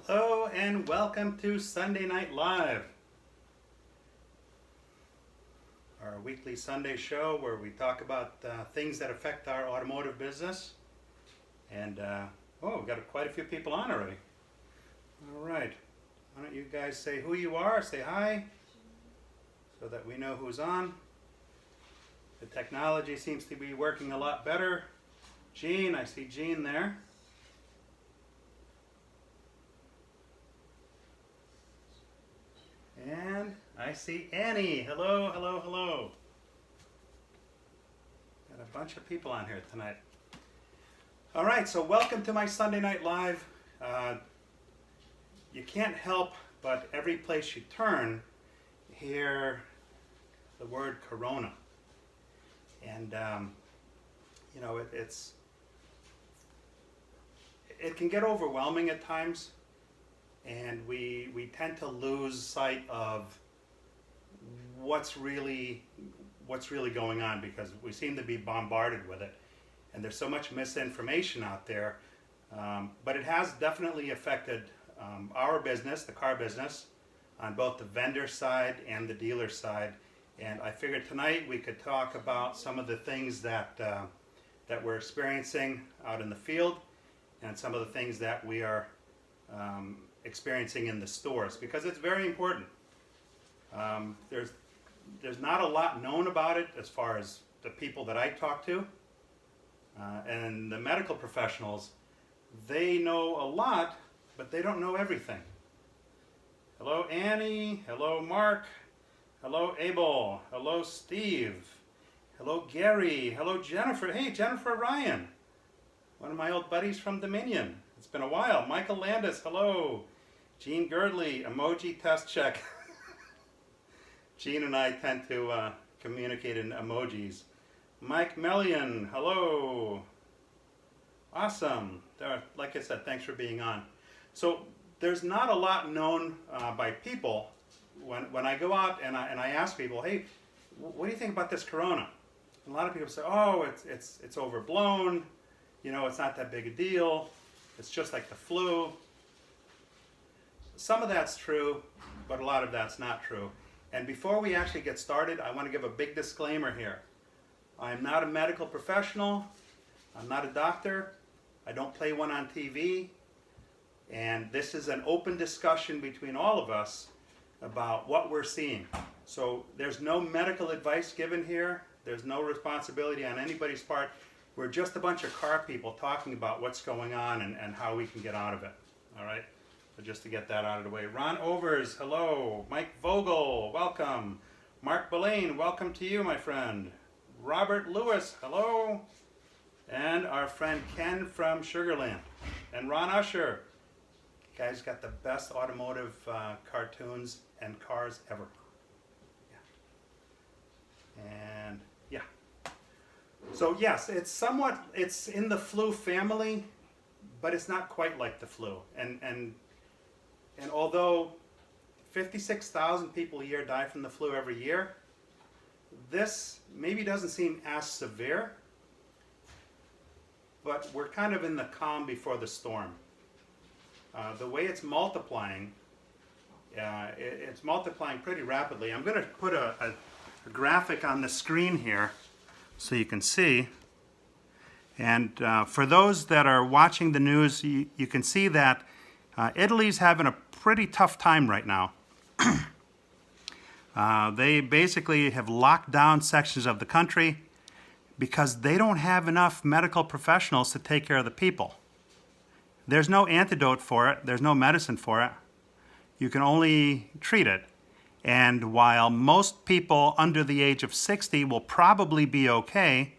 Hello and welcome to Sunday Night Live, our weekly Sunday show where we talk about things that affect our automotive business. And we've got quite a few people on already. All right, why don't you guys say who you are, say hi, so that we know who's on. The technology seems to be working a lot better. Jean, I see Jean there. And I see Annie. Hello, hello, hello. Got a bunch of people on here tonight. All right, so welcome to my Sunday Night Live. You can't help but every place you turn hear the word Corona. And, it can get overwhelming at times. And we tend to lose sight of what's really going on because we seem to be bombarded with it. And there's so much misinformation out there. But it has definitely affected our business, the car business, on both the vendor side and the dealer side. And I figured tonight we could talk about some of the things that we're experiencing out in the field and some of the things that we are experiencing in the stores, because it's very important. There's not a lot known about it as far as the people that I talk to, and the medical professionals, they know a lot, but they don't know everything. Hello Annie, hello Mark, hello Abel, hello Steve, hello Gary, hello Jennifer. Hey, Jennifer Ryan, one of my old buddies from Dominion. It's been a while. Michael Landis, hello. Gene Girdley, emoji test check. Gene and I tend to communicate in emojis. Mike Melian, hello. Awesome. Like I said, thanks for being on. So there's not a lot known by people. When I go out and I ask people, hey, what do you think about this Corona? And a lot of people say, oh, it's overblown. You know, it's not that big a deal. It's just like the flu. Some of that's true, but a lot of that's not true. And before we actually get started, I want to give a big disclaimer here. I'm not a medical professional. I'm not a doctor. I don't play one on TV. And this is an open discussion between all of us about what we're seeing. So there's no medical advice given here. There's no responsibility on anybody's part. We're just a bunch of car people talking about what's going on and how we can get out of it. All right? So just to get that out of the way. Ron Overs, hello. Mike Vogel, welcome. Mark Belaine, welcome to you, my friend. Robert Lewis, hello. And our friend Ken from Sugarland. And Ron Usher. You guys got the best automotive cartoons and cars ever. Yeah. And yeah. So yes, it's in the flu family, but it's not quite like the flu. And although 56,000 people a year die from the flu every year, this maybe doesn't seem as severe, but we're kind of in the calm before the storm. The way it's multiplying, it's multiplying pretty rapidly. I'm going to put a graphic on the screen here so you can see. And for those that are watching the news, you can see that Italy's having a pretty tough time right now. They basically have locked down sections of the country because they don't have enough medical professionals to take care of the people. There's no antidote for it. There's no medicine for it. You can only treat it. And while most people under the age of 60 will probably be okay,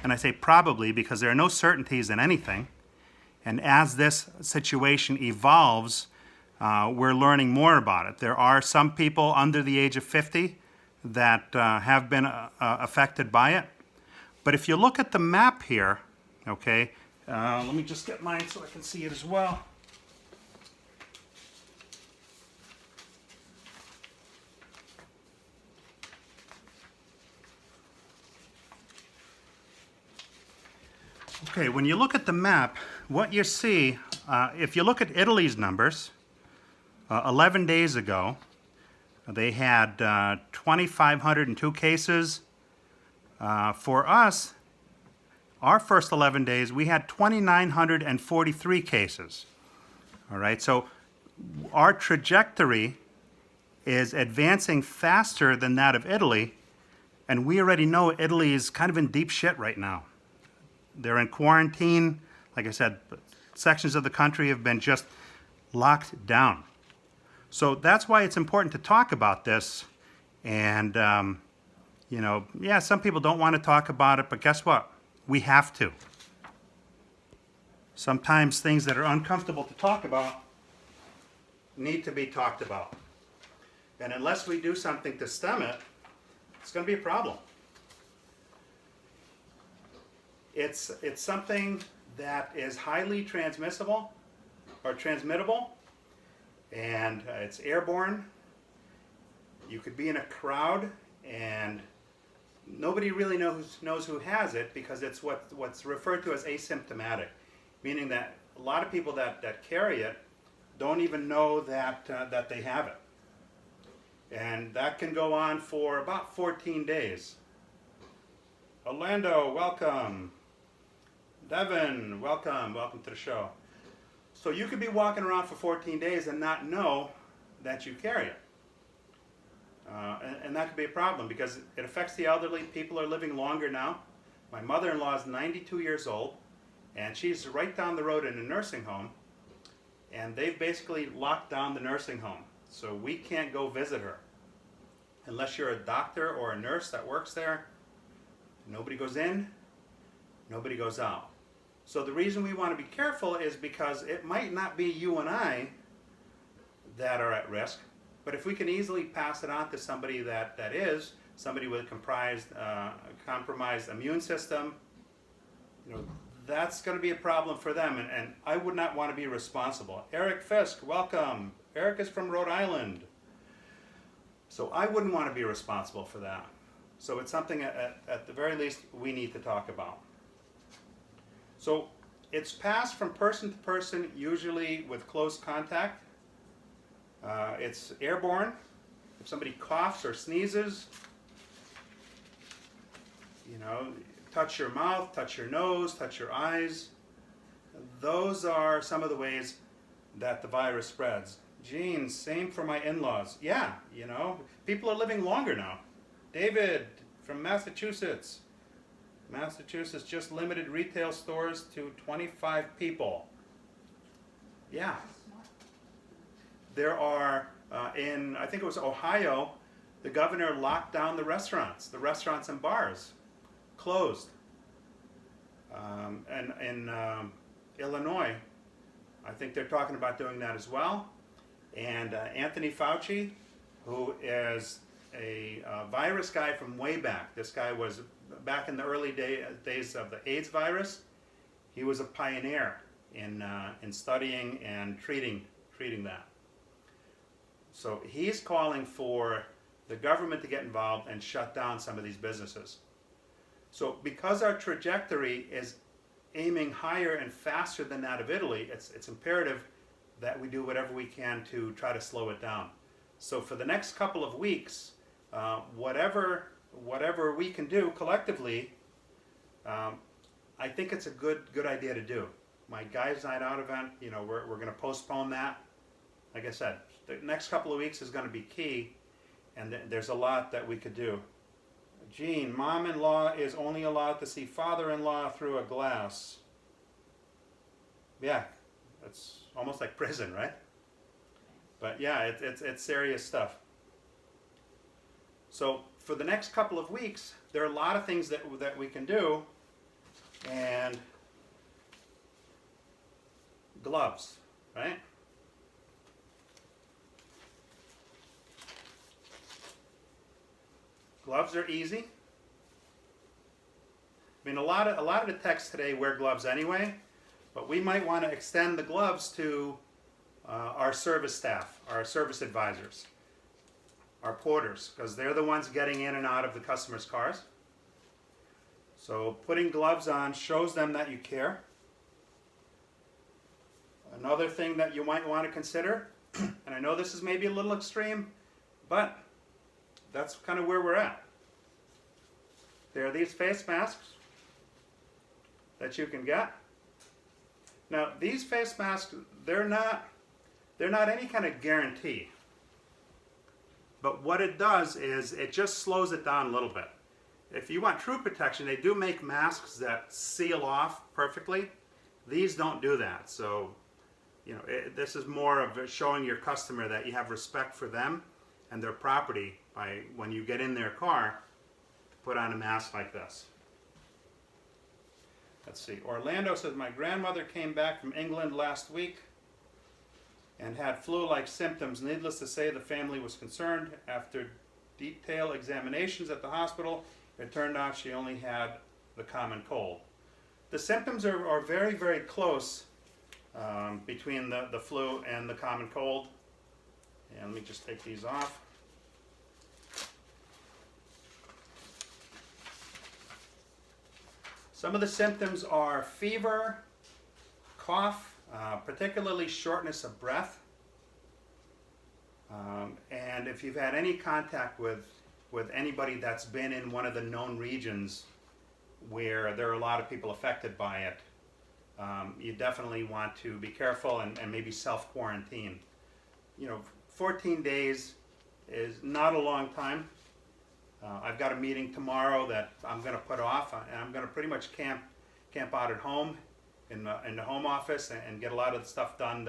and I say probably because there are no certainties in anything, and as this situation evolves, we're learning more about it. There are some people under the age of 50 that have been affected by it. But if you look at the map here, okay, let me just get mine so I can see it as well. Okay, when you look at the map, what you see, if you look at Italy's numbers, 11 days ago, they had 2,502 cases. For us, our first 11 days, we had 2,943 cases. All right, so our trajectory is advancing faster than that of Italy, and we already know Italy is kind of in deep shit right now. They're in quarantine. Like I said, sections of the country have been just locked down. So that's why it's important to talk about this. And, some people don't want to talk about it, but guess what? We have to. Sometimes things that are uncomfortable to talk about need to be talked about. And unless we do something to stem it, it's going to be a problem. It's something that is highly transmissible or transmittable, and it's airborne. You could be in a crowd and nobody really knows who has it because it's what's referred to as asymptomatic, meaning that a lot of people that carry it don't even know that they have it. And that can go on for about 14 days. Orlando, welcome. Devin, welcome to the show. So you could be walking around for 14 days and not know that you carry it. And that could be a problem because it affects the elderly. People are living longer now. My mother-in-law is 92 years old, and she's right down the road in a nursing home, and they've basically locked down the nursing home. So we can't go visit her. Unless you're a doctor or a nurse that works there, nobody goes in, nobody goes out. So the reason we want to be careful is because it might not be you and I that are at risk, but if we can easily pass it on to somebody that is, somebody with a compromised immune system, that's going to be a problem for them, and I would not want to be responsible. Eric Fisk, welcome. Eric is from Rhode Island. So I wouldn't want to be responsible for that. So it's something at the very least we need to talk about. So it's passed from person to person, usually with close contact. It's airborne. If somebody coughs or sneezes, touch your mouth, touch your nose, touch your eyes. Those are some of the ways that the virus spreads. Gene, same for my in-laws. Yeah, people are living longer now. David from Massachusetts. Massachusetts just limited retail stores to 25 people. Yeah. There are, I think it was Ohio, the governor locked down the restaurants and bars, closed. And in Illinois, I think they're talking about doing that as well. And Anthony Fauci, who is a virus guy from way back. This guy was back in the early days of the AIDS virus. He was a pioneer in studying and treating that. So he's calling for the government to get involved and shut down some of these businesses. So because our trajectory is aiming higher and faster than that of Italy, it's imperative that we do whatever we can to try to slow it down. So for the next couple of weeks, whatever we can do collectively, I think it's a good idea to do. My Guys Night Out event, we're going to postpone that. Like I said, the next couple of weeks is going to be key, and there's a lot that we could do. Gene, mom-in-law is only allowed to see father-in-law through a glass. Yeah, it's almost like prison, right? But yeah, it's serious stuff. So for the next couple of weeks, there are a lot of things that we can do, and gloves, right? Gloves are easy. I mean, a lot of the techs today wear gloves anyway, but we might want to extend the gloves to our service staff, our service advisors, our porters, because they're the ones getting in and out of the customers' cars. So putting gloves on shows them that you care. Another thing that you might want to consider And I know this is maybe a little extreme, but that's kind of where we're at. There are these face masks that you can get. Now, these face masks, they're not any kind of guarantee. But what it does is it just slows it down a little bit. If you want true protection, they do make masks that seal off perfectly. These don't do that. So, this is more of showing your customer that you have respect for them and their property by, when you get in their car, put on a mask like this. Let's see. Orlando says, my grandmother came back from England last week and had flu-like symptoms. Needless to say, the family was concerned. After detailed examinations at the hospital, it turned out she only had the common cold. The symptoms are very, very close between the flu and the common cold. And let me just take these off. Some of the symptoms are fever, cough, particularly shortness of breath. And if you've had any contact with anybody that's been in one of the known regions where there are a lot of people affected by it, you definitely want to be careful and maybe self-quarantine. 14 days is not a long time. I've got a meeting tomorrow that I'm going to put off, and I'm going to pretty much camp out at home in the home office and get a lot of the stuff done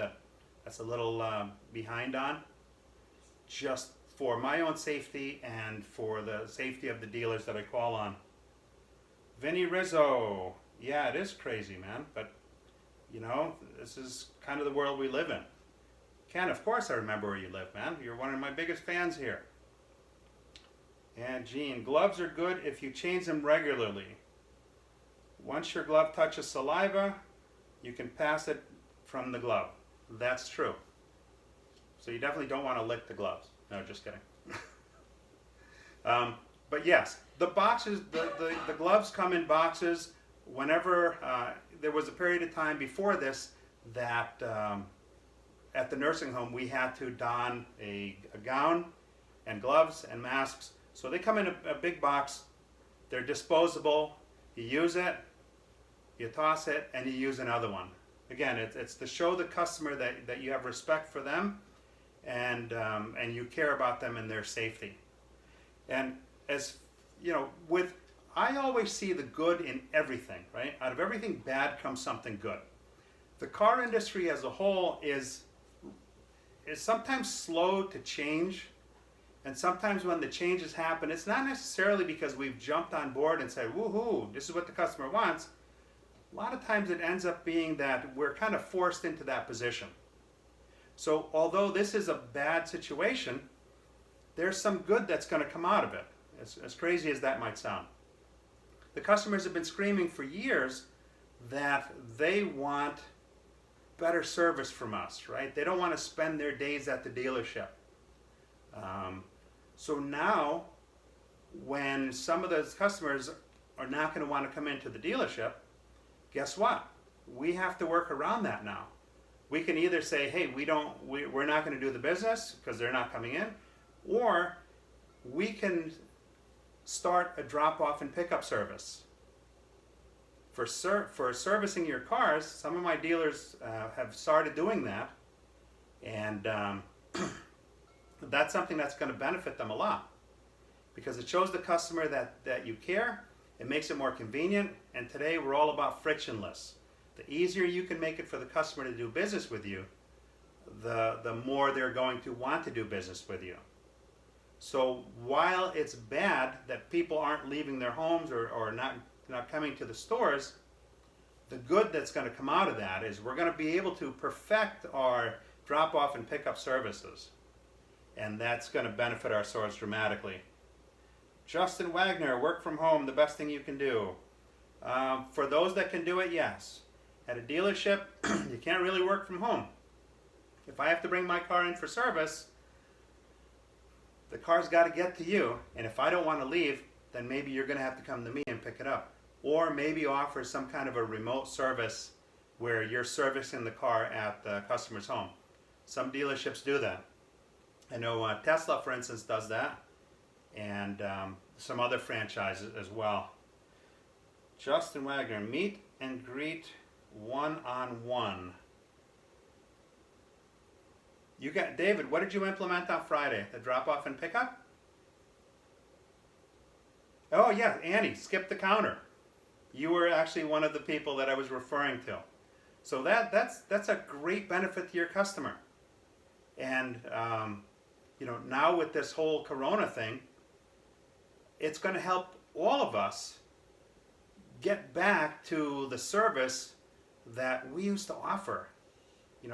that's a little behind on, just for my own safety and for the safety of the dealers that I call on. Vinny Rizzo, yeah, it is crazy, man, but this is kind of the world we live in. Ken, of course I remember where you live, man. You're one of my biggest fans here. And Gene, gloves are good if you change them regularly. Once your glove touches saliva, you can pass it from the glove. That's true. So you definitely don't want to lick the gloves. No, just kidding. But yes, the boxes, the gloves come in boxes. Whenever there was a period of time before this that at the nursing home we had to don a gown and gloves and masks. So they come in a big box. They're disposable. You use it, you toss it, and you use another one. Again, it's to show the customer that you have respect for them and you care about them and their safety. And as I always see the good in everything, right? Out of everything bad comes something good. The car industry as a whole is sometimes slow to change. And sometimes when the changes happen, it's not necessarily because we've jumped on board and said, woohoo, this is what the customer wants. A lot of times it ends up being that we're kind of forced into that position. So although this is a bad situation, there's some good that's going to come out of it, as crazy as that might sound. The customers have been screaming for years that they want better service from us, right? They don't want to spend their days at the dealership. So now, when some of those customers are not going to want to come into the dealership, guess what? We have to work around that now. We can either say, hey, we're not going to do the business because they're not coming in, or we can start a drop-off and pickup service. For servicing your cars, some of my dealers have started doing that, and that's something that's going to benefit them a lot because it shows the customer that you care, it makes it more convenient, and today we're all about frictionless. The easier you can make it for the customer to do business with you, the more they're going to want to do business with you. So while it's bad that people aren't leaving their homes or not coming to the stores, the good that's going to come out of that is we're going to be able to perfect our drop-off and pickup services. And that's going to benefit our stores dramatically. Justin Wagner, work from home, the best thing you can do. For those that can do it, yes. At a dealership, you can't really work from home. If I have to bring my car in for service, the car's got to get to you. And if I don't want to leave, then maybe you're going to have to come to me and pick it up. Or maybe offer some kind of a remote service where you're servicing the car at the customer's home. Some dealerships do that. I know Tesla, for instance, does that, and some other franchises as well. Justin Wagner, meet and greet one-on-one. You got David. What did you implement on Friday? The drop-off and pickup? Oh yeah, Annie, skip the counter. You were actually one of the people that I was referring to. So that's a great benefit to your customer. And now with this whole Corona thing, it's going to help all of us get back to the service that we used to offer.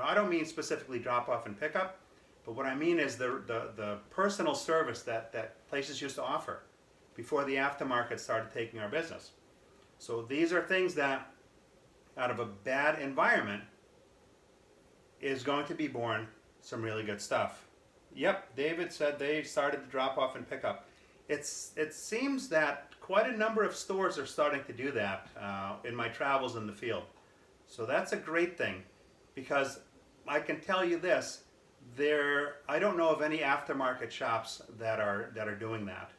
I don't mean specifically drop off and pick up, but what I mean is the personal service that places used to offer before the aftermarket started taking our business. So these are things that, out of a bad environment, is going to be born some really good stuff. Yep, David said they started to drop off and pick up. It seems that quite a number of stores are starting to do that in my travels in the field. So that's a great thing, because I can tell you this, I don't know of any aftermarket shops that are doing that.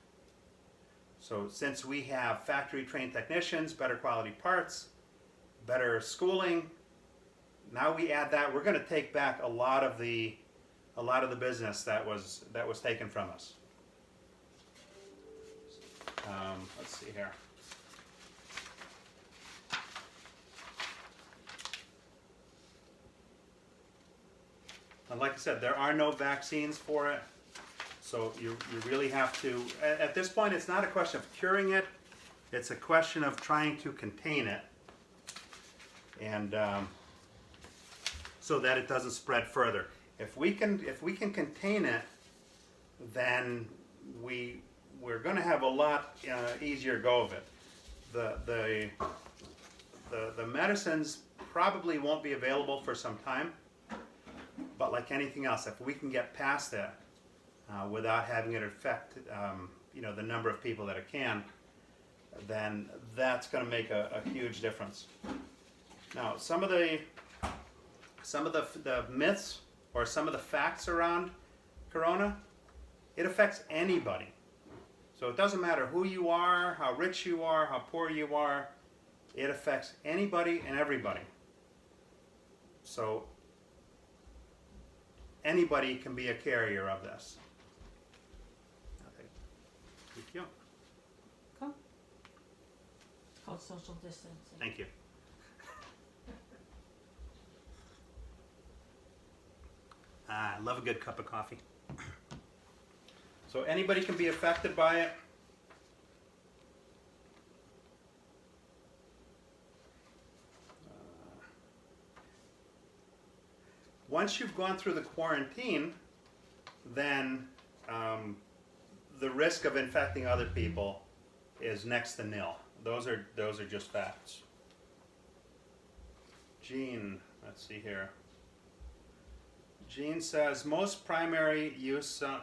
So since we have factory trained technicians, better quality parts, better schooling, now we add that, we're going to take back a lot of the business that was taken from us. Let's see here. And like I said, there are no vaccines for it. So you really have to, at this point, it's not a question of curing it. It's a question of trying to contain it. And so that it doesn't spread further. If we can contain it, then we're going to have a lot easier go of it. The medicines probably won't be available for some time, but like anything else, if we can get past it without having it affect the number of people that it can, then that's going to make a huge difference. Now, some of the myths or some of the facts around Corona, it affects anybody. So it doesn't matter who you are, how rich you are, how poor you are, it affects anybody and everybody. So anybody can be a carrier of this. Okay. Thank you. Cool. It's called social distancing. Thank you. I love a good cup of coffee. So anybody can be affected by it. Once you've gone through the quarantine, then the risk of infecting other people is next to nil. Those are just facts. Gene, let's see here. Gene says most primarily use cell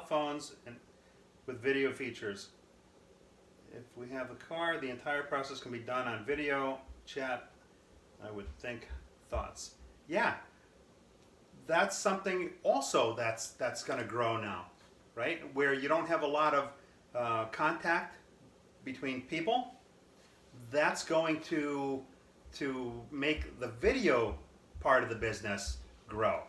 phones and with video features. If we have a car, the entire process can be done on video, chat, I would think. Thoughts? Yeah, that's something also that's going to grow now, right? Where you don't have a lot of contact between people. That's going to make the video part of the business grow.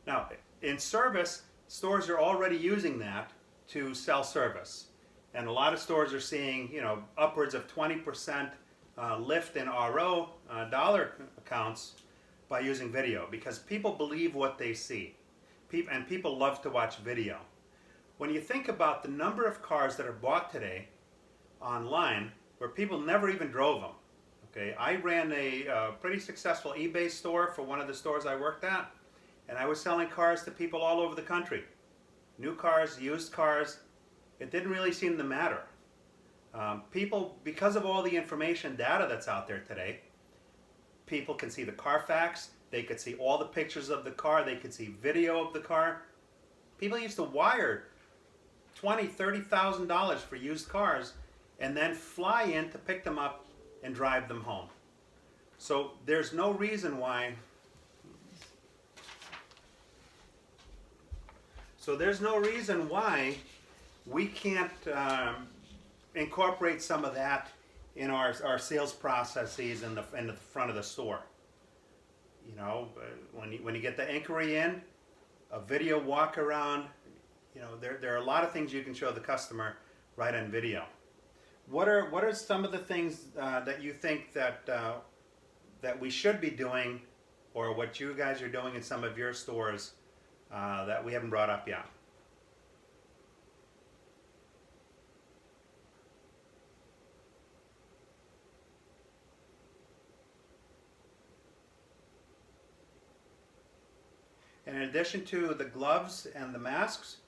Now, in service, stores are already using that to sell service, and a lot of stores are seeing upwards of 20% lift in RO dollar accounts by using video, because people believe what they see, and people love to watch video. When you think about the number of cars that are bought today online where people never even drove them. Okay, I ran a pretty successful eBay store for one of the stores I worked at, and I was selling cars to people all over the country. New cars, used cars, it didn't really seem to matter. People, because of all the information data that's out there today, people can see the Carfax, they could see all the pictures of the car, they could see video of the car. People used to wire $20,000, $30,000 for used cars and then fly in to pick them up and drive them home. So there's no reason why So there's no reason why we can't incorporate some of that in our sales processes in the front of the store. You know, when you get the inquiry in, a video walk around, you know, there are a lot of things you can show the customer right on video. What are some of the things that you think that that we should be doing, or what you guys are doing in some of your stores that we haven't brought up yet? And in addition to the gloves and the masks,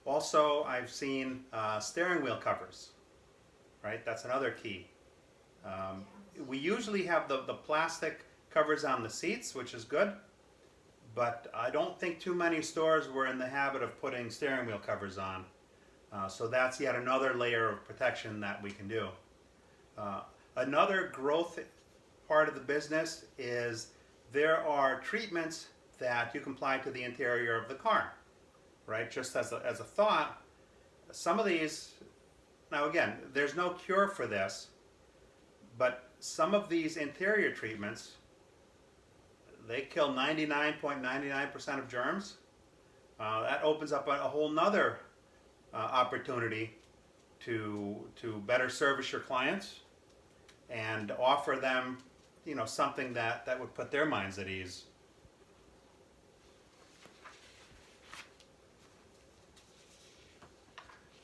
also I've seen steering wheel covers, right? That's another key. We usually have the plastic covers on the seats, which is good, but I don't think too many stores were in the habit of putting steering wheel covers on. So that's yet another layer of protection that we can do. Another growth part of the business is there are treatments that you can apply to the interior of the car, right? Just as a thought, some of these, now again, there's no cure for this, but some of these interior treatments, they kill 99.99% of germs. That opens up a whole nother opportunity to better service your clients and offer them, you know, something that would put their minds at ease.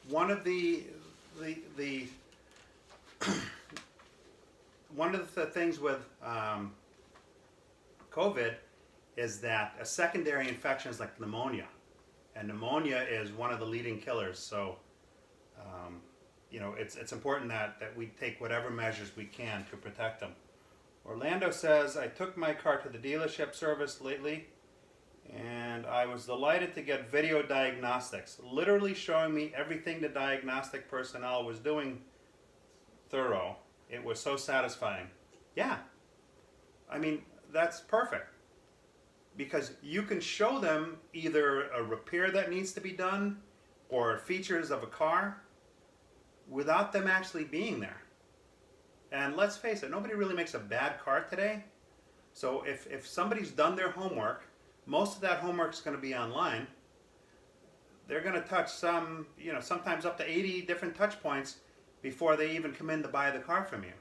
One of the one of the things with COVID is that a secondary infection is like pneumonia, and pneumonia is one of the leading killers. So, you know, it's important that we take whatever measures we can to protect them. Orlando says, I took my car to the dealership service lately, and I was delighted to get video diagnostics, literally showing me everything the diagnostic personnel was doing thorough. It was so satisfying. Yeah, I mean, that's perfect, because you can show them either a repair that needs to be done or features of a car without them actually being there. And let's face it, nobody really makes a bad car today. So if somebody's done their homework, most of that homework is going to be online. They're going to touch some, you know, sometimes up to 80 different touch points before they even come in to buy the car from you.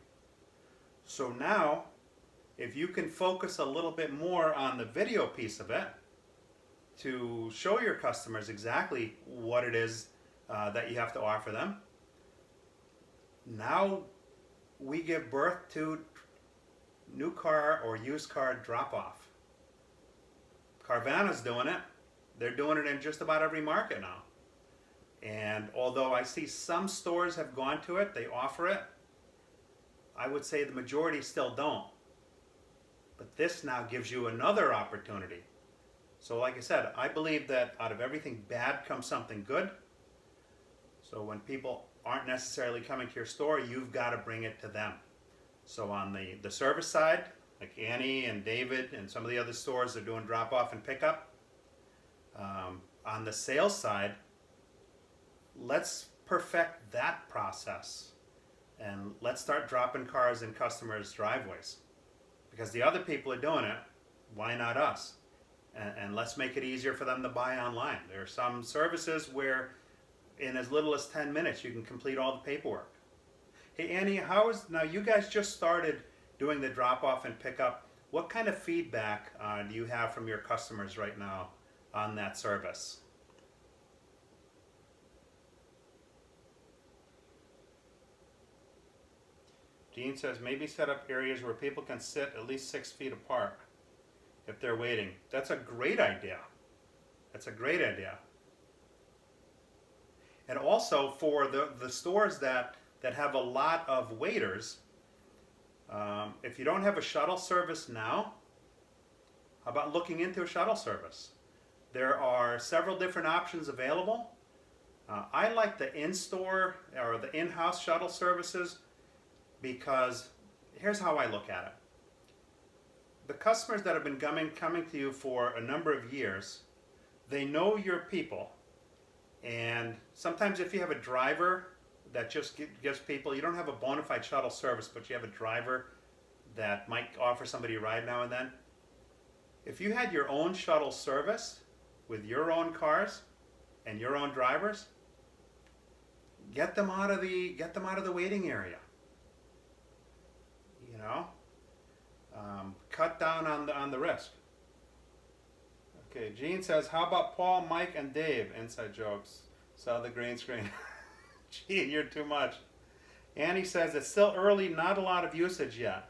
So now, if you can focus a little bit more on the video piece of it to show your customers exactly what it is that you have to offer them, now we give birth to new car or used car drop-off. Carvana's doing it. They're doing it in just about every market now. And although I see some stores have gone to it, they offer it, I would say the majority still don't. But this now gives you another opportunity. So like I said, I believe that out of everything bad comes something good. So when people aren't necessarily coming to your store, you've got to bring it to them. So on the service side, like Annie and David and some of the other stores are doing drop-off and pickup. On the sales side, let's perfect that process and let's start dropping cars in customers' driveways. Because the other people are doing it, why not us? And let's make it easier for them to buy online. There are some services where in as little as 10 minutes you can complete all the paperwork. Hey Annie, now you guys just started doing the drop-off and pickup. What kind of feedback do you have from your customers right now on that service? Dean says maybe set up areas where people can sit at least 6 feet apart if they're waiting. That's a great idea. That's a great idea. And also for the stores that have a lot of waiters, if you don't have a shuttle service now, how about looking into a shuttle service? There are several different options available. I like the in-store or the in-house shuttle services because here's how I look at it. The customers that have been coming to you for a number of years, they know your people, And sometimes if you have a driver that just gives people, you don't have a bona fide shuttle service, but you have a driver that might offer somebody a ride now and then. If you had your own shuttle service with your own cars and your own drivers, get them out of the waiting area. You know, cut down on the risk. Okay, Gene says, how about Paul, Mike, and Dave? Inside jokes. Sell the green screen. Gene, you're too much. Annie says, it's still early, not a lot of usage yet.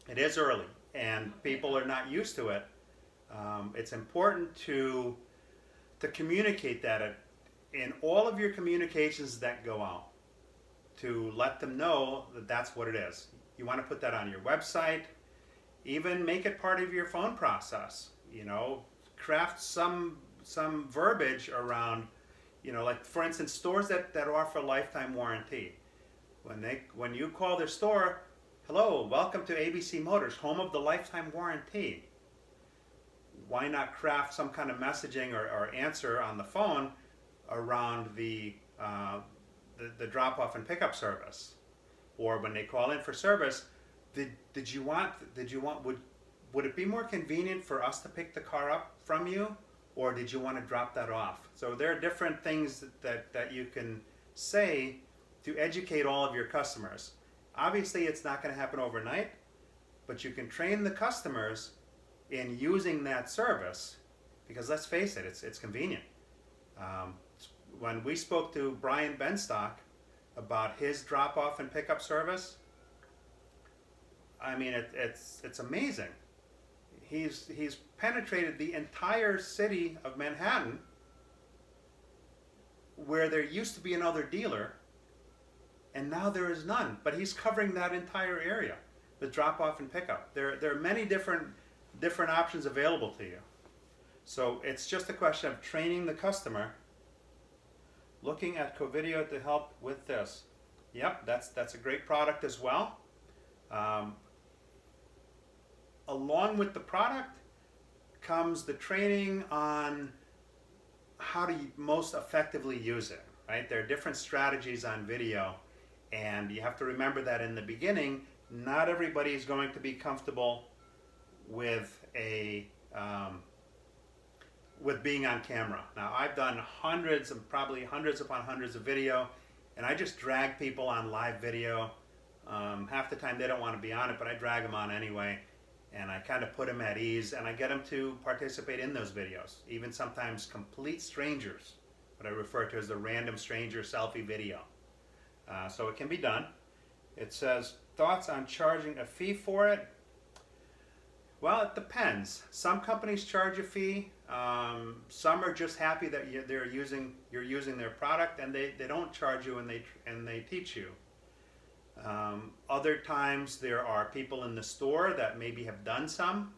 It is early, and people are not used to it. It's important to communicate that in all of your communications that go out, to let them know that that's what it is. You want to put that on your website, even make it part of your phone process. You know, craft some verbiage around, you know, like for instance, stores that offer lifetime warranty. When you call their store, hello, welcome to ABC Motors, home of the lifetime warranty. Why not craft some kind of messaging or answer on the phone around the drop-off and pickup service? Or when they call in for service, would it be more convenient for us to pick the car up from you, or did you want to drop that off? So there are different things that you can say to educate all of your customers. Obviously, it's not going to happen overnight, but you can train the customers in using that service, because let's face it, it's convenient. When we spoke to Brian Benstock about his drop-off and pickup service, I mean, it's amazing. He's penetrated the entire city of Manhattan, where there used to be another dealer, and now there is none. But he's covering that entire area with drop-off and pickup. There are many different options available to you. So it's just a question of training the customer. Looking at Covideo to help with this. Yep, that's a great product as well. Along with the product comes the training on how to most effectively use it, right? There are different strategies on video, and you have to remember that in the beginning, not everybody is going to be comfortable with with being on camera. Now, I've done probably hundreds upon hundreds of video, and I just drag people on live video. Half the time they don't want to be on it, but I drag them on anyway, and I kind of put them at ease, and I get them to participate in those videos, even sometimes complete strangers, what I refer to as the random stranger selfie video. So it can be done. It says, thoughts on charging a fee for it? Well, it depends. Some companies charge a fee. Some are just happy that you're using their product, and they don't charge you, and they teach you. Other times there are people in the store that maybe have done some,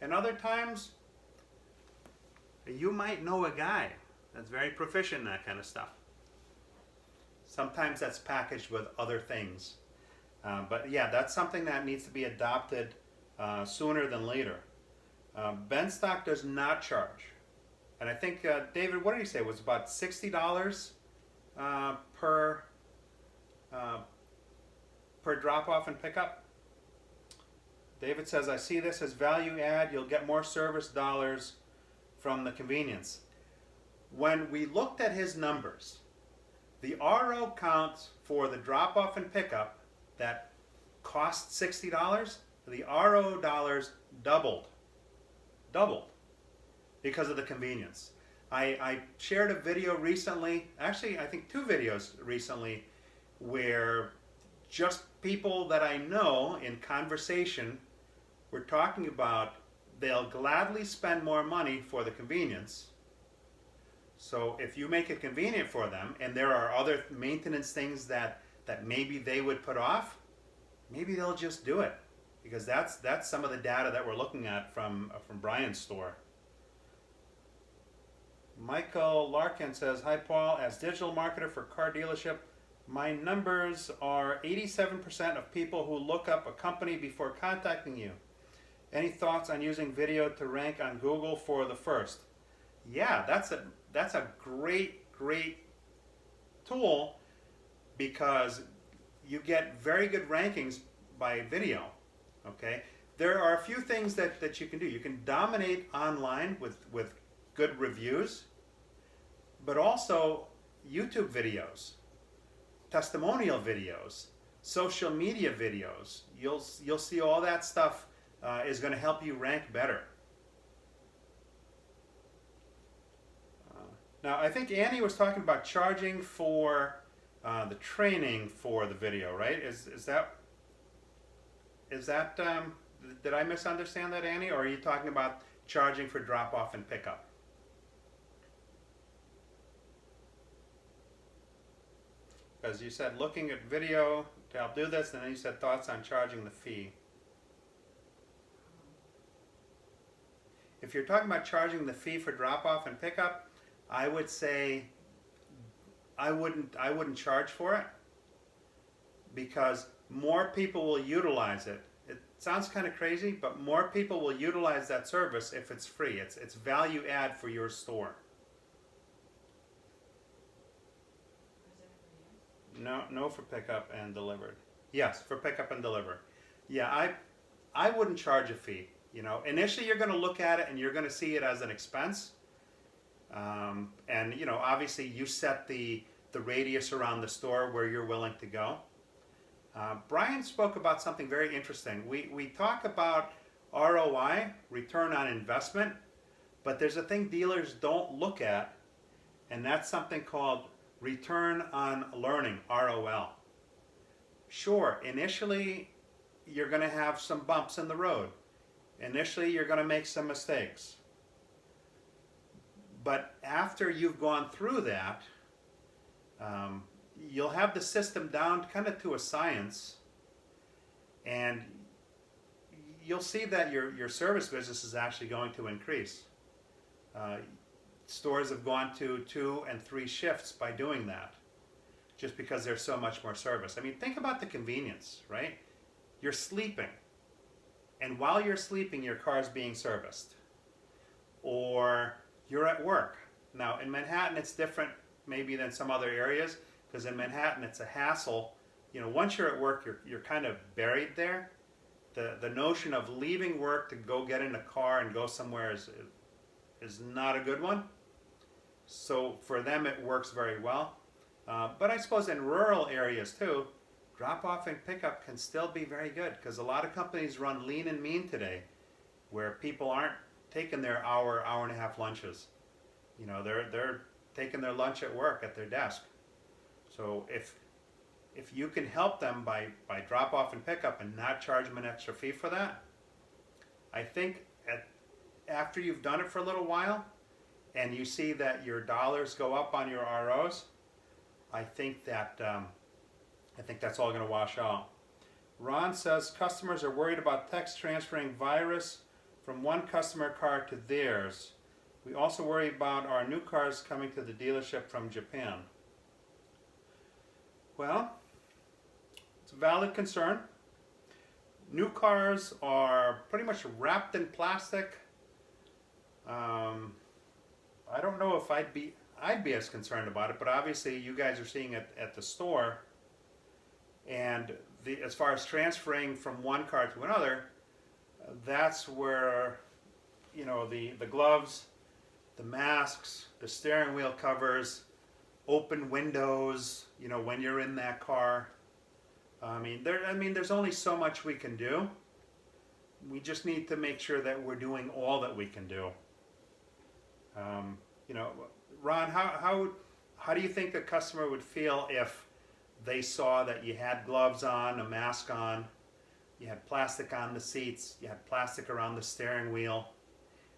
and other times you might know a guy that's very proficient in that kind of stuff. Sometimes that's packaged with other things. But yeah, that's something that needs to be adopted sooner than later. Benstock does not charge. And I think, David, what did he say? It was about $60 per drop-off and pickup. David says, I see this as value add. You'll get more service dollars from the convenience. When we looked at his numbers, the RO count for the drop-off and pickup that cost $60, the RO dollars doubled because of the convenience. I shared a video recently, actually I think 2 videos recently, where just people that I know in conversation were talking about they'll gladly spend more money for the convenience. So if you make it convenient for them, and there are other maintenance things that maybe they would put off, maybe they'll just do it. Because that's some of the data that we're looking at from Brian's store. Michael Larkin says, hi Paul, as digital marketer for car dealership, my numbers are 87% of people who look up a company before contacting you. Any thoughts on using video to rank on Google for the first? Yeah, that's a great tool because you get very good rankings by video. Okay, there are a few things that you can do. You can dominate online with good reviews, but also YouTube videos, testimonial videos, social media videos. You'll see all that stuff is going to help you rank better. Now, I think Annie was talking about charging for the training for the video, right? Is that did I misunderstand that, Annie, or are you talking about charging for drop off and pickup? Because you said looking at video to help do this, and then you said thoughts on charging the fee. If you're talking about charging the fee for drop off and pickup, I would say I wouldn't charge for it because more people will utilize it. It sounds kind of crazy, but more people will utilize that service if it's free. It's value add for your store. No for pickup and delivered. Yes, for pickup and deliver. Yeah, I wouldn't charge a fee. Initially you're going to look at it and you're going to see it as an expense. And obviously you set the radius around the store where you're willing to go. Brian spoke about something very interesting. We talk about ROI, return on investment, but there's a thing dealers don't look at, and that's something called return on learning, ROL. Sure, initially you're going to have some bumps in the road. Initially you're going to make some mistakes. But after you've gone through that, you'll have the system down kind of to a science, and you'll see that your service business is actually going to increase. Stores have gone to 2 and 3 shifts by doing that, just because there's so much more service. I mean, think about the convenience, right? You're sleeping, and while you're sleeping, your car's being serviced. Or you're at work. Now, in Manhattan, it's different maybe than some other areas, because in Manhattan, it's a hassle. Once you're at work, you're kind of buried there. The notion of leaving work to go get in a car and go somewhere is not a good one. So for them, it works very well. But I suppose in rural areas too, drop off and pickup can still be very good, because a lot of companies run lean and mean today, where people aren't taking their hour and a half lunches. They're taking their lunch at work at their desk. So if you can help them by drop off and pickup and not charge them an extra fee for that, I think after you've done it for a little while and you see that your dollars go up on your ROs, I think that's all going to wash out. Ron says customers are worried about text transferring virus from one customer car to theirs. We also worry about our new cars coming to the dealership from Japan. Well, it's a valid concern. New cars are pretty much wrapped in plastic. I don't know if I'd be as concerned about it, but obviously you guys are seeing it at the store. And as far as transferring from one car to another, that's where the gloves, the masks, the steering wheel covers, open windows, when you're in that car. There's only so much we can do. We just need to make sure that we're doing all that we can do. Ron, how do you think the customer would feel if they saw that you had gloves on, a mask on, you had plastic on the seats, you had plastic around the steering wheel,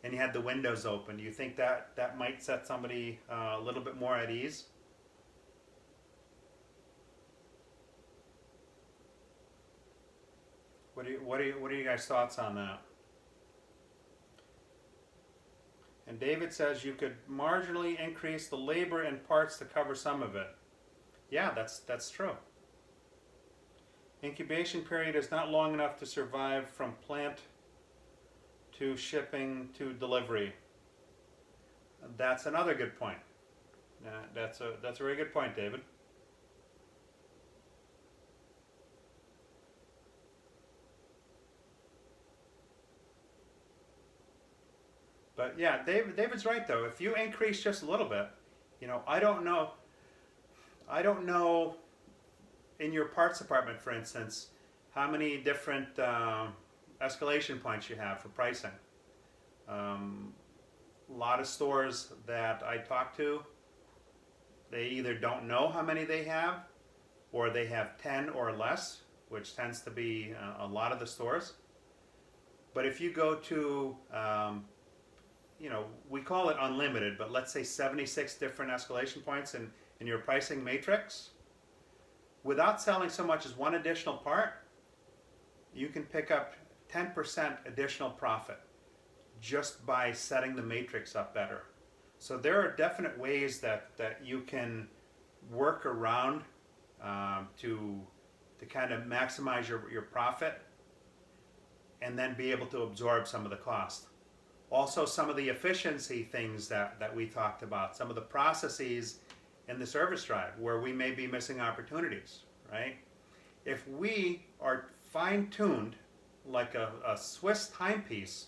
and you had the windows open? Do you think that might set somebody a little bit more at ease? What are you guys' thoughts on that? And David says you could marginally increase the labor and parts to cover some of it. Yeah, that's true. Incubation period is not long enough to survive from plant to shipping to delivery. That's another good point. That's a very good point, David. But yeah, David's right though. If you increase just a little bit, I don't know. I don't know in your parts department, for instance, how many different escalation points you have for pricing. A lot of stores that I talk to, they either don't know how many they have, or they have 10 or less, which tends to be a lot of the stores. But if you go to, we call it unlimited, but let's say 76 different escalation points in your pricing matrix, without selling so much as one additional part, you can pick up 10% additional profit just by setting the matrix up better. So there are definite ways that you can work around to kind of maximize your profit and then be able to absorb some of the cost. Also, some of the efficiency things that we talked about, some of the processes in the service drive where we may be missing opportunities, right? If we are fine-tuned like a Swiss timepiece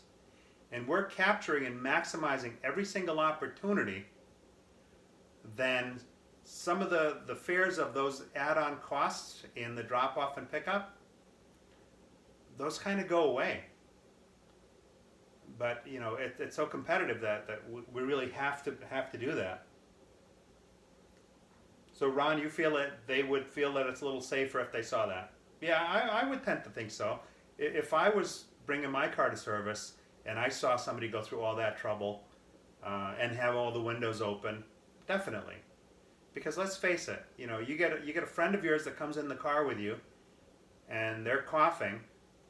and we're capturing and maximizing every single opportunity, then some of the fears of those add-on costs in the drop-off and pickup, those kind of go away. But it's so competitive that we really have to do that. So Ron, you feel that they would feel that it's a little safer if they saw that? Yeah, I would tend to think so. If I was bringing my car to service and I saw somebody go through all that trouble and have all the windows open, definitely. Because let's face it, you get a friend of yours that comes in the car with you and they're coughing.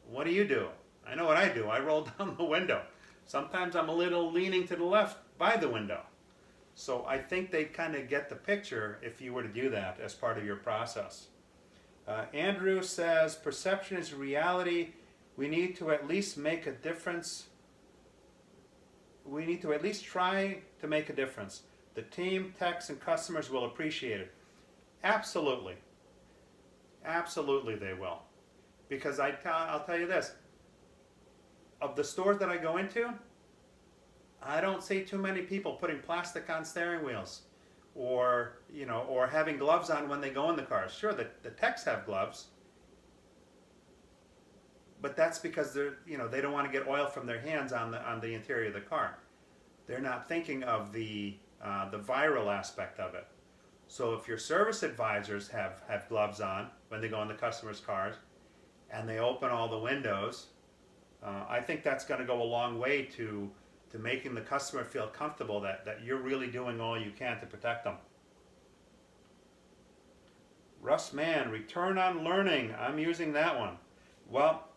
What do? I know what I do. I roll down the window. Sometimes I'm a little leaning to the left by the window. So I think they kind of get the picture if you were to do that as part of your process. Andrew says, perception is reality. We need to at least make a difference. We need to at least try to make a difference. The team, techs, and customers will appreciate it. Absolutely. Absolutely they will. Because I'll tell you this. Of the stores that I go into, I don't see too many people putting plastic on steering wheels or having gloves on when they go in the cars. Sure, the techs have gloves, but that's because they don't want to get oil from their hands on the interior of the car. They're not thinking of the viral aspect of it. So if your service advisors have gloves on when they go in the customers' cars and they open all the windows, I think that's going to go a long way to making the customer feel comfortable that you're really doing all you can to protect them. Russ Mann, return on learning. I'm using that one. Well,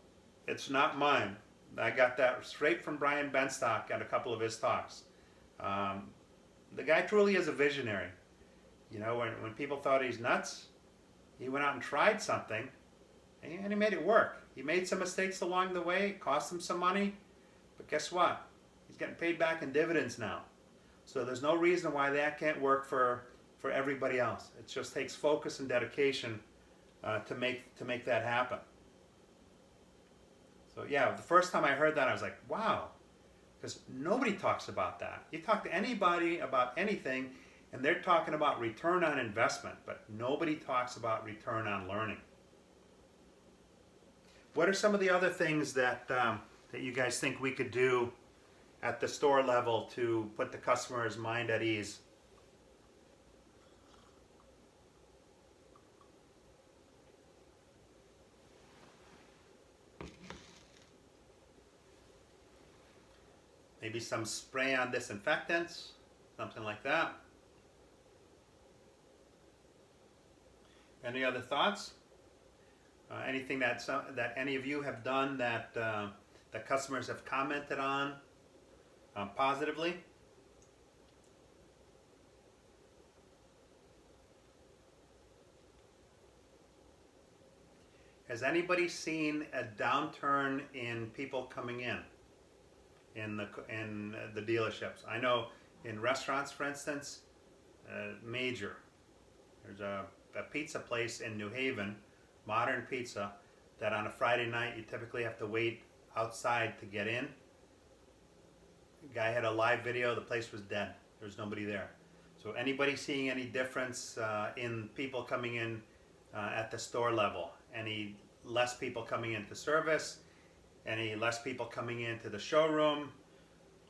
it's not mine. I got that straight from Brian Benstock at a couple of his talks. The guy truly is a visionary. When people thought he's nuts, he went out and tried something, and he made it work. He made some mistakes along the way, it cost him some money, but guess what? He's getting paid back in dividends now. So there's no reason why that can't work for everybody else. It just takes focus and dedication to make that happen. So yeah, the first time I heard that, I was like, wow, because nobody talks about that. You talk to anybody about anything, and they're talking about return on investment, but nobody talks about return on learning. What are some of the other things that you guys think we could do at the store level to put the customer's mind at ease? Maybe some spray on disinfectants, something like that. Any other thoughts? Anything that any of you have done that customers have commented on positively? Has anybody seen a downturn in people coming in the dealerships? I know In restaurants, for instance, major. There's a pizza place in New Haven, Modern Pizza, that on a Friday night you typically have to wait outside to get in. The guy had a live video, the place was dead. There was nobody there. So anybody seeing any difference in people coming in at the store level? Any less people coming into service? Any less people coming into the showroom?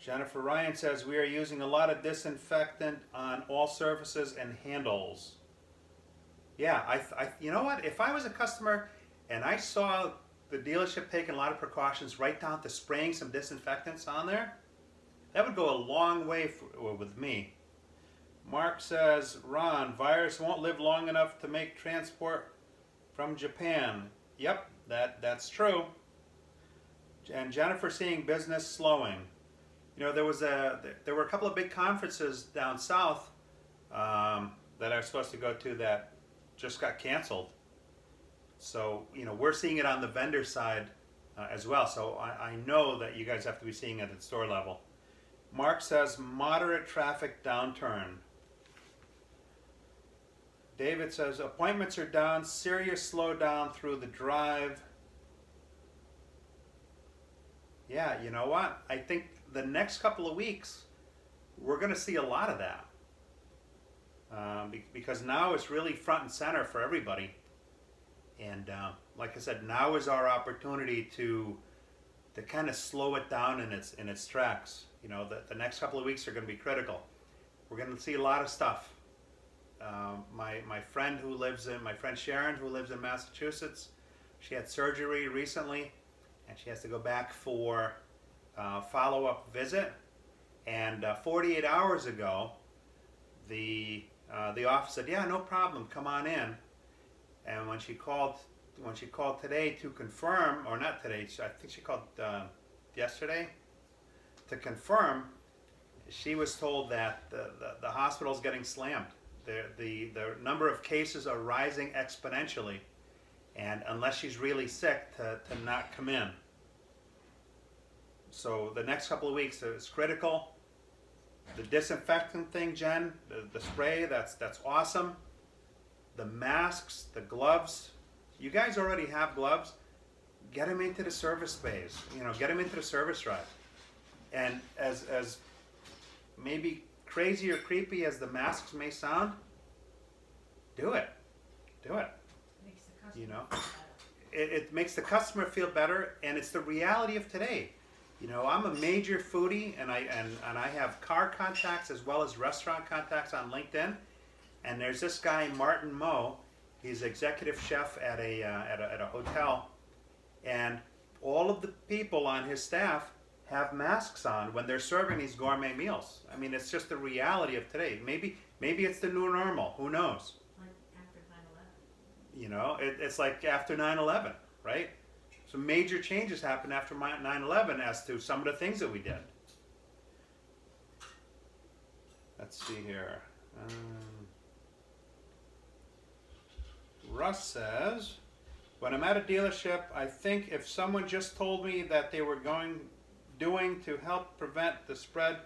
Jennifer Ryan says, we are using a lot of disinfectant on all surfaces and handles. Yeah, you know what? If I was a customer and I saw the dealership taking a lot of precautions right down to spraying some disinfectants on there, that would go a long way with me. Mark says, Ron, virus won't live long enough to make transport from Japan. Yep, that's true. And Jennifer seeing business slowing. You know, there were a couple of big conferences down south that I was supposed to go to that just got canceled. So, you know, we're seeing it on the vendor side as well. So I know that you guys have to be seeing it at store level. Mark says, moderate traffic downturn. David says, appointments are down, serious slowdown through the drive. Yeah, you know what? I think the next couple of weeks, we're going to see a lot of that. Because now it's really front and center for everybody. And like I said, now is our opportunity to kind of slow it down in its tracks. You know, the next couple of weeks are going to be critical. We're going to see a lot of stuff. My friend Sharon, who lives in Massachusetts, she had surgery recently, and she has to go back for a follow-up visit. And 48 hours ago, the office said, "Yeah, no problem, come on in." And when she called today to confirm, or not today, I think she called yesterday to confirm, she was told that the hospital's getting slammed. The number of cases are rising exponentially, and unless she's really sick, to not come in. So the next couple of weeks is critical. The disinfectant thing, Jen, the spray, that's awesome. The masks, the gloves, you guys already have gloves. Get them into the service bays. You know, get them into the service drive. And as maybe crazy or creepy as the masks may sound, do it. Do it. Makes the customer You know, feel better. it makes the customer feel better, and it's the reality of today. You know, I'm a major foodie, and I have car contacts as well as restaurant contacts on LinkedIn. And there's this guy Martin Moe. He's executive chef at a hotel, and all of the people on his staff have masks on when they're serving these gourmet meals. I mean, it's just the reality of today. Maybe it's the new normal. Who knows? Like after 9/11. You know, it's like after 9/11, right? So major changes happened after 9/11 as to some of the things that we did. Let's see here. Russ says, when I'm at a dealership, I think if someone just told me that they were doing to help prevent the spread,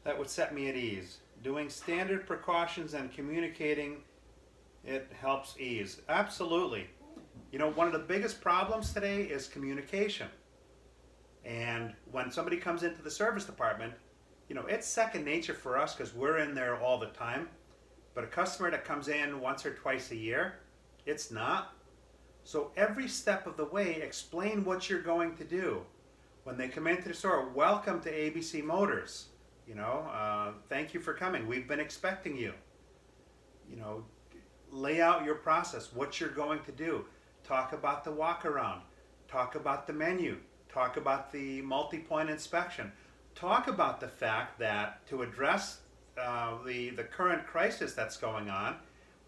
that would set me at ease. Doing standard precautions and communicating it helps ease. Absolutely. You know, one of the biggest problems today is communication. And when somebody comes into the service department, you know, it's second nature for us because we're in there all the time. But a customer that comes in once or twice a year, it's not. So every step of the way, explain what you're going to do. When they come into the store, welcome to ABC Motors. You know, thank you for coming. We've been expecting you. You know, lay out your process, what you're going to do. Talk about the walk around. Talk about the menu. Talk about the multi-point inspection. Talk about the fact that to address the current crisis that's going on,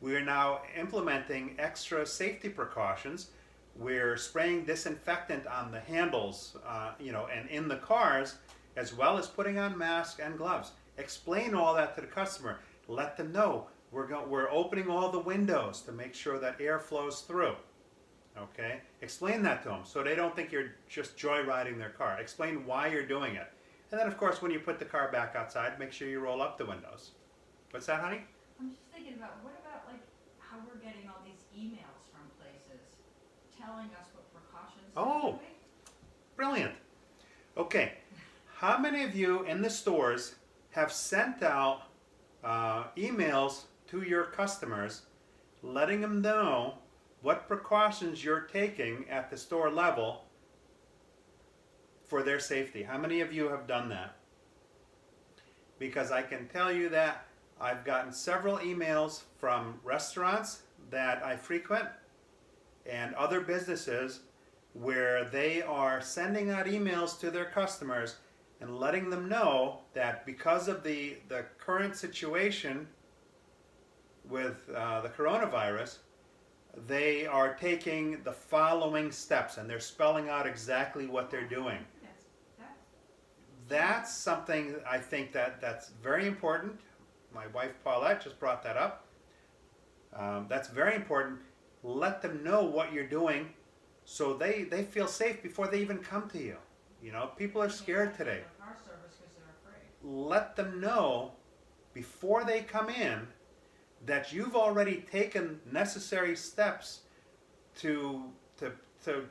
we are now implementing extra safety precautions. We're spraying disinfectant on the handles, you know, and in the cars, as well as putting on masks and gloves. Explain all that to the customer. Let them know we're opening all the windows to make sure that air flows through. Okay? Explain that to them so they don't think you're just joyriding their car. Explain why you're doing it. And then, of course, when you put the car back outside, make sure you roll up the windows. What's that, honey? I'm just thinking about, what about like how we're getting all these emails from places telling us what precautions Oh. they're doing? Brilliant. Okay, how many of you in the stores have sent out emails to your customers letting them know what precautions you're taking at the store level for their safety? How many of you have done that? Because I can tell you that I've gotten several emails from restaurants that I frequent and other businesses where they are sending out emails to their customers and letting them know that because of the current situation with the coronavirus, they are taking the following steps, and they're spelling out exactly what they're doing. That's something I think that's very important. My wife Paulette just brought that up. That's very important. Let them know what you're doing so they feel safe before they even come to you. You know, people are scared today. Car service because they're afraid. Let them know before they come in that you've already taken necessary steps to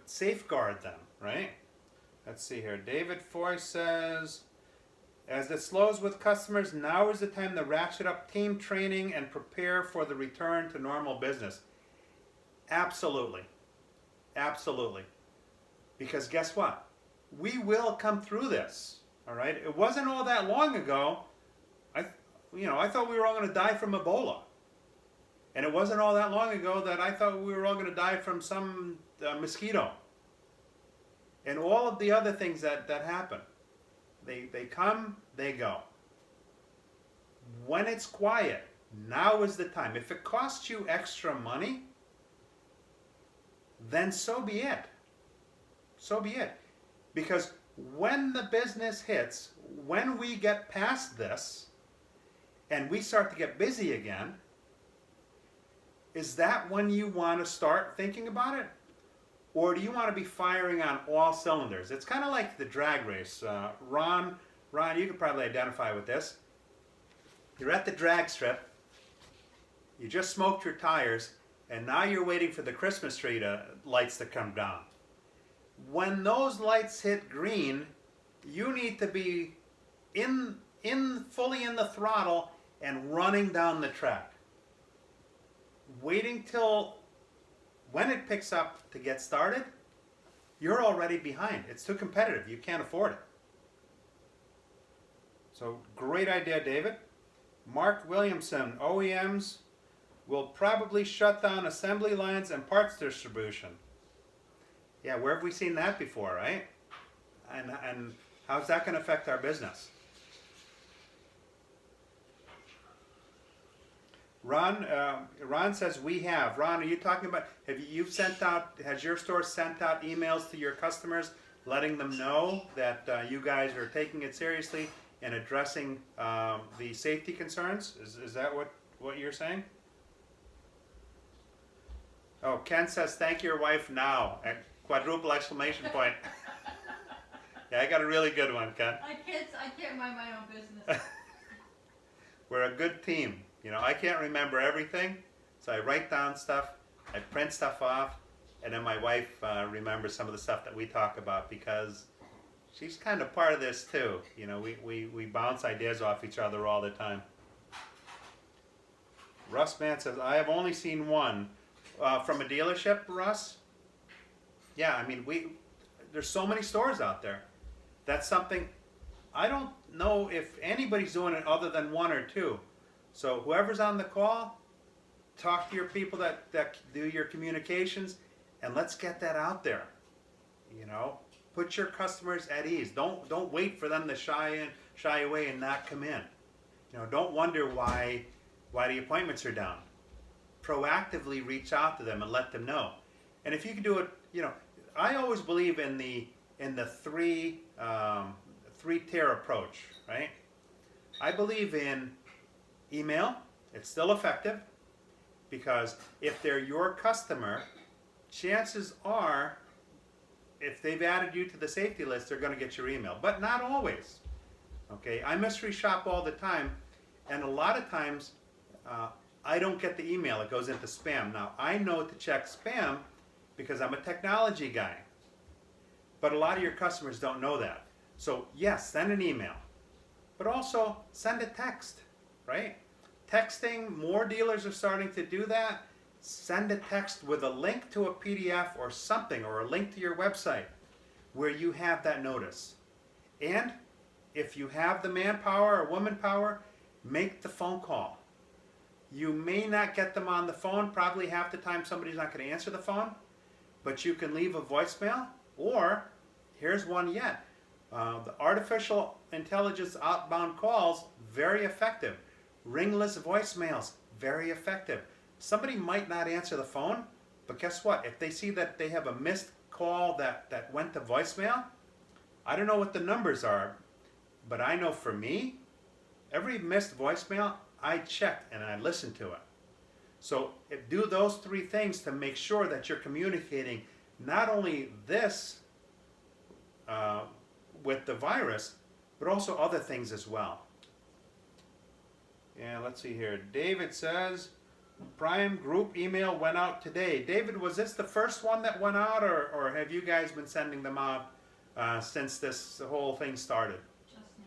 safeguard them, right? Let's see here. David Foy says, as it slows with customers, now is the time to ratchet up team training and prepare for the return to normal business. Absolutely. Absolutely. Because guess what? We will come through this, all right? It wasn't all that long ago. I thought we were all going to die from Ebola. And it wasn't all that long ago that I thought we were all going to die from some mosquito. And all of the other things that happen. They come, they go. When it's quiet, now is the time. If it costs you extra money, then so be it. So be it. Because when the business hits, when we get past this, and we start to get busy again, is that when you want to start thinking about it? Or do you want to be firing on all cylinders? It's kind of like the drag race. Ron, you could probably identify with this. You're at the drag strip, you just smoked your tires, and now you're waiting for the Christmas tree lights to come down. When those lights hit green, you need to be fully in the throttle and running down the track. Waiting till when it picks up to get started, you're already behind. It's too competitive. You can't afford it. So great idea, David. Mark Williamson, OEMs will probably shut down assembly lines and parts distribution. Yeah, where have we seen that before, right? And how's that going to affect our business? Ron says we have. Ron, are you talking about, has your store sent out emails to your customers letting them know that you guys are taking it seriously and addressing the safety concerns? Is that what you're saying? Oh, Ken says, thank your wife now. Quadruple exclamation point. Yeah, I got a really good one, Ken. I can't mind my own business. We're a good team. You know, I can't remember everything, so I write down stuff, I print stuff off, and then my wife remembers some of the stuff that we talk about because she's kind of part of this too. You know, we bounce ideas off each other all the time. Russ Mann says, I have only seen one. From a dealership, Russ? Yeah, I mean, there's so many stores out there. That's something, I don't know if anybody's doing it other than one or two. So whoever's on the call, talk to your people that do your communications, and let's get that out there. You know, put your customers at ease. Don't wait for them to shy away and not come in. You know, don't wonder why the appointments are down. Proactively reach out to them and let them know. And if you can do it, you know, I always believe in the three-tier approach, right? I believe in email. It's still effective because if they're your customer, chances are if they've added you to the safety list, they're going to get your email. But not always. Okay, I mystery shop all the time, and a lot of times I don't get the email. It goes into spam. Now, I know to check spam because I'm a technology guy, but a lot of your customers don't know that. So yes, send an email, but also send a text, right? Texting, more dealers are starting to do that. Send a text with a link to a PDF or something, or a link to your website where you have that notice. And if you have the manpower or woman power, make the phone call. You may not get them on the phone. Probably half the time somebody's not going to answer the phone, but you can leave a voicemail, or here's one yet. The artificial intelligence outbound calls, very effective. Ringless voicemails, very effective. Somebody might not answer the phone, but guess what? If they see that they have a missed call that went to voicemail, I don't know what the numbers are, but I know for me, every missed voicemail, I checked and I listened to it. So do those three things to make sure that you're communicating not only this with the virus, but also other things as well. Yeah, let's see here. David says, Prime group email went out today. David, was this the first one that went out, or have you guys been sending them out since this whole thing started? Just now.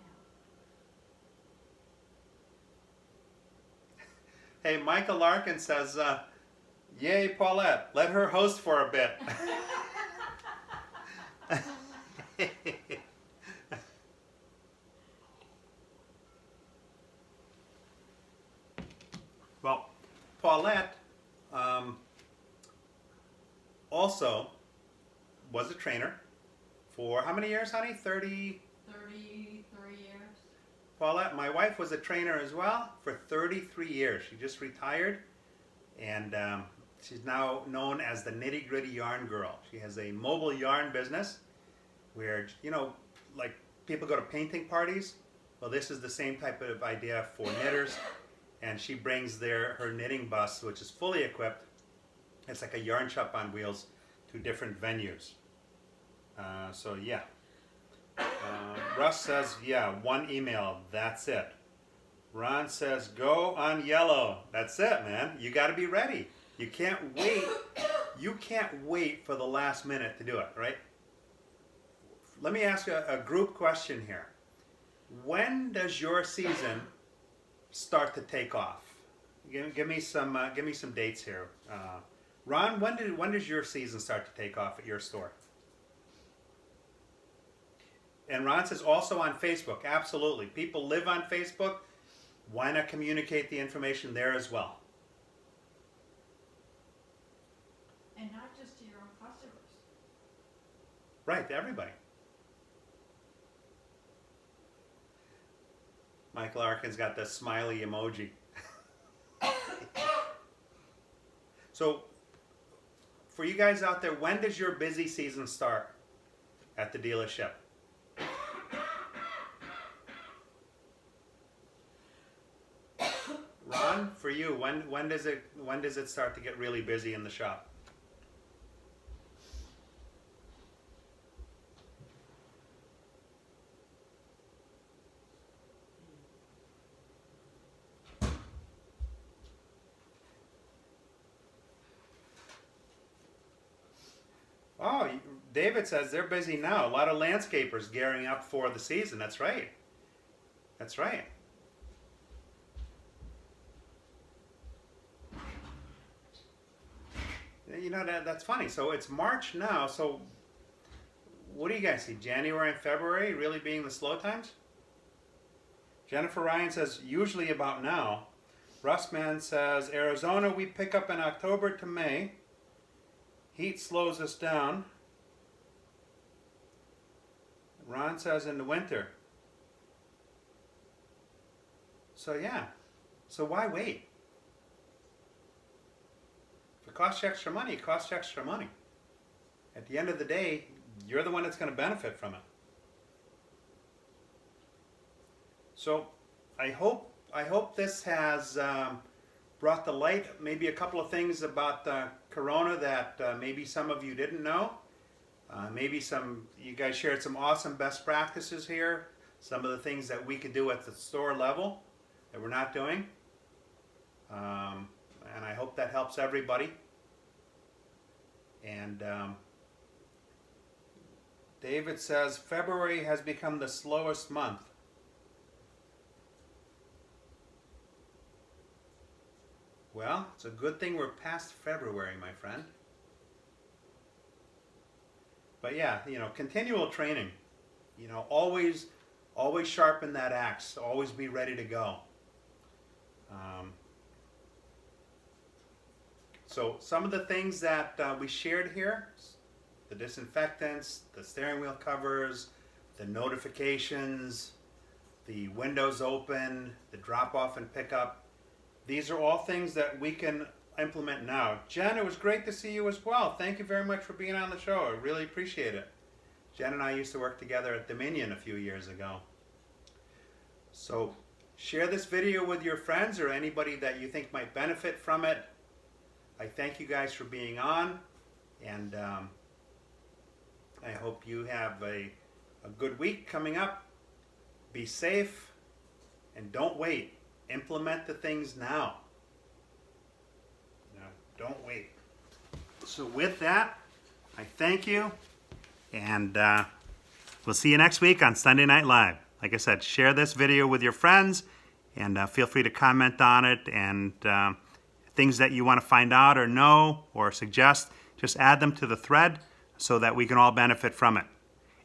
Hey, Michael Larkin says, yay, Paulette, let her host for a bit. Well, Paulette also was a trainer for how many years, honey? 33 years. Paulette, my wife, was a trainer as well for 33 years. She just retired, and she's now known as the Nitty Gritty Yarn Girl. She has a mobile yarn business where, like people go to painting parties. Well, this is the same type of idea for knitters, and she brings her knitting bus, which is fully equipped. It's like a yarn shop on wheels, to different venues. So yeah. Russ says, yeah, one email, that's it. Ron says, go on yellow. That's it, man. You got to be ready. You can't wait. You can't wait for the last minute to do it, right? Let me ask you a group question here. When does your season start to take off? Give me some dates here. Ron, when does your season start to take off at your store? And Ron says also on Facebook. Absolutely. People live on Facebook. Why not communicate the information there as well? And not just to your own customers. Right, to everybody. Michael Arkin's got the smiley emoji. So, for you guys out there, when does your busy season start at the dealership? Ron, for you, when does it start to get really busy in the shop? Oh, David says they're busy now. A lot of landscapers gearing up for the season. That's right. That's right. That's funny. So it's March now. So what do you guys see? January and February really being the slow times? Jennifer Ryan says usually about now. Russman says Arizona we pick up in October to May. Heat slows us down. Ron says in the winter. So yeah. So why wait? If it costs you extra money, it costs you extra money. At the end of the day, you're the one that's going to benefit from it. So I hope this has brought to light maybe a couple of things about Corona that maybe some of you didn't know. Maybe you guys shared some awesome best practices here, some of the things that we could do at the store level that we're not doing. And I hope that helps everybody. And David says February has become the slowest month. Well, it's a good thing we're past February, my friend. But yeah, continual training. Always sharpen that axe. Always be ready to go. So some of the things that we shared here, the disinfectants, the steering wheel covers, the notifications, the windows open, the drop off and pickup, these are all things that we can implement now. Jen, it was great to see you as well. Thank you very much for being on the show. I really appreciate it. Jen and I used to work together at Dominion a few years ago. So share this video with your friends or anybody that you think might benefit from it. I thank you guys for being on, and I hope you have a good week coming up. Be safe, and don't wait. Implement the things now. Don't wait. So with that, I thank you, and we'll see you next week on Sunday Night Live. Like I said, share this video with your friends, and feel free to comment on it, and things that you want to find out or know or suggest, just add them to the thread so that we can all benefit from it.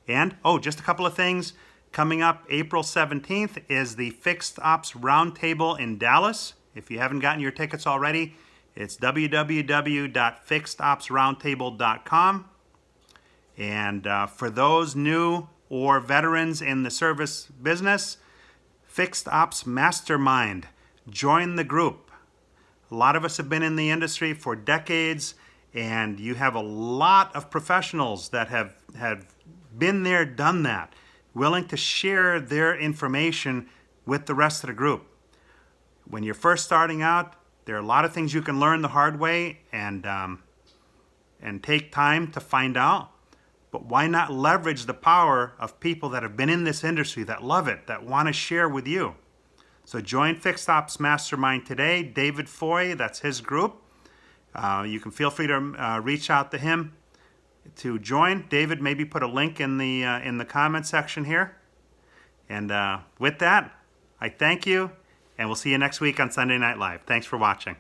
And, just a couple of things. Coming up April 17th is the Fixed Ops Roundtable in Dallas. If you haven't gotten your tickets already, it's www.fixedopsroundtable.com. And for those new or veterans in the service business, Fixed Ops Mastermind. Join the group. A lot of us have been in the industry for decades, and you have a lot of professionals that have been there, done that, willing to share their information with the rest of the group. When you're first starting out, there are a lot of things you can learn the hard way and take time to find out. But why not leverage the power of people that have been in this industry, that love it, that want to share with you? So join Fixed Ops Mastermind today. David Foy, that's his group. You can feel free to reach out to him to join. David, maybe put a link in the comment section here. And with that, I thank you, and we'll see you next week on Sunday Night Live. Thanks for watching.